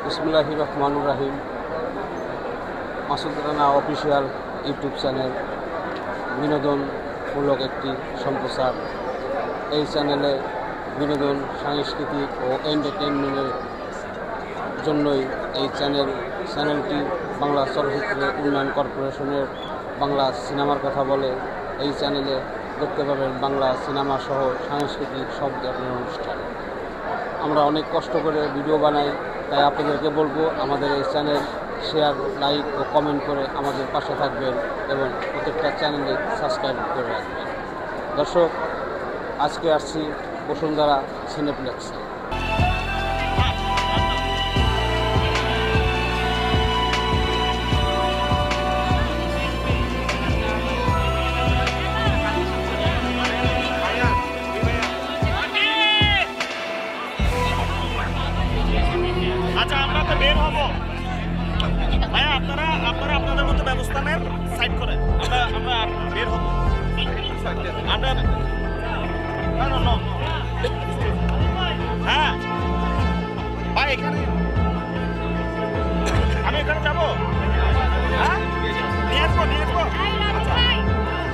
বিসমিল্লাহির রহমানির রহিম। Masud Rana official YouTube channel বিনোদনমূলক একটি সম্প্রচার। এই চ্যানেলে বিনোদন, সাংস্কৃতিক ও এন্টারটেইনমেন্টের জন্যই এই চ্যানেলটি বাংলা চলচ্চিত্র উন্নয়ন কর্পোরেশনের বাংলা সিনেমার কথা বলে। এই চ্যানেলে দেখতে পাবেন বাংলা সিনেমা সহ সাংস্কৃতিক সব ধরনের অনুষ্ঠান। আমরা অনেক কষ্ট করে ভিডিও বানাই, তাই আপনাদেরকে বলবো আমাদের এই চ্যানেল শেয়ার, লাইক ও কমেন্ট করে আমাদের পাশে থাকবেন এবং প্রত্যেকটা চ্যানেলে সাবস্ক্রাইব করে রাখবেন। দর্শক, আজকে আসছি বসুন্ধরা সিনেপ্লেক্সে। আচ্ছা, আমরা তো বের হবো ভাইয়া, আপনারা আপনাদের মতো ব্যবস্থা নেন, সাইড করে আমরা বের হবো। আমরা না হ্যাঁ ভাই, এখানে আমি এখানে যাবো। হ্যাঁ, নিয়ে আসবো।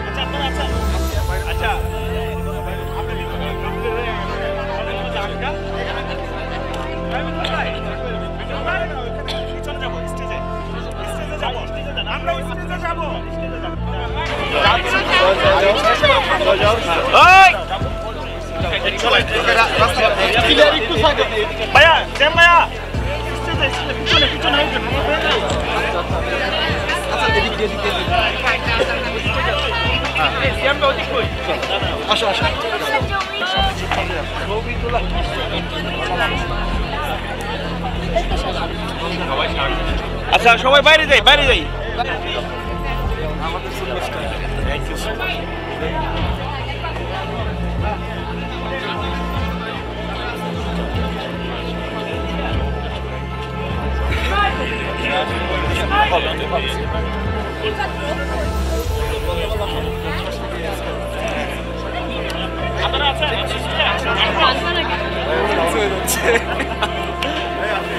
আচ্ছা আপনারা আচ্ছা ভাইয়া, জ্যাম ভাইয়া, আচ্ছা সবাই বাইরে যাই। আপনারা আছেন?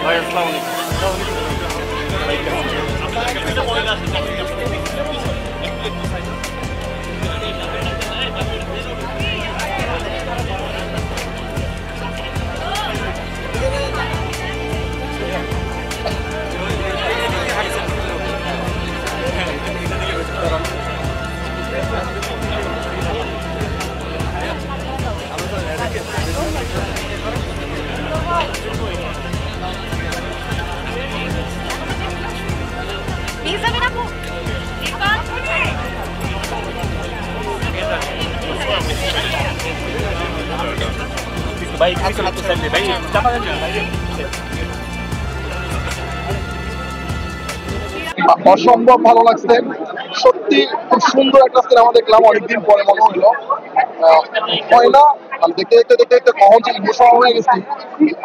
ভাই আসসালামু ভাই, অসম্ভব ভালো লাগছে। সত্যি খুব সুন্দর একটা সিনেমা দেখলাম, অনেকদিন পরে মনে হলো। হয় না দেখতে কখন যে ইমোশনাল হয়ে গেছি,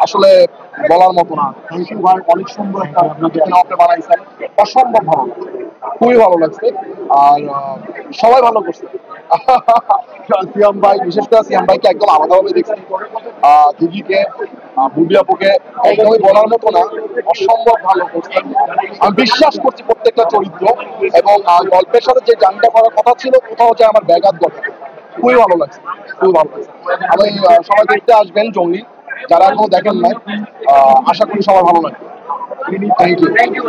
আসলে বলার মতো না। থ্যাংক ইউ ভাই, অনেক সুন্দর একটা সিনেমা আপনি বানাইছেন। অসম্ভব ভালো লাগছে, খুবই ভালো লাগছে। আর সবাই ভালো করছে। সিয়াম ভাই, বিশেষ করে সিয়াম ভাইকে একদম আলাদাভাবে দেখছি। দিদিকে, বুবি আপুকে একদমই বলার মতো না, অসম্ভব ভালো করছেন। আমি বিশ্বাস করছি প্রত্যেকটা চরিত্র এবং গল্পের সাথে যে গানটা করার কথা ছিল, কোথাও হচ্ছে আমার ব্যাঘাত ঘটে। খুবই ভালো লাগছে। আমি সবাই দেখতে আসবেন জঙ্গলি, যারা এখনো দেখেন নাই। আশা করি সবার ভালো লাগবে। Thank you.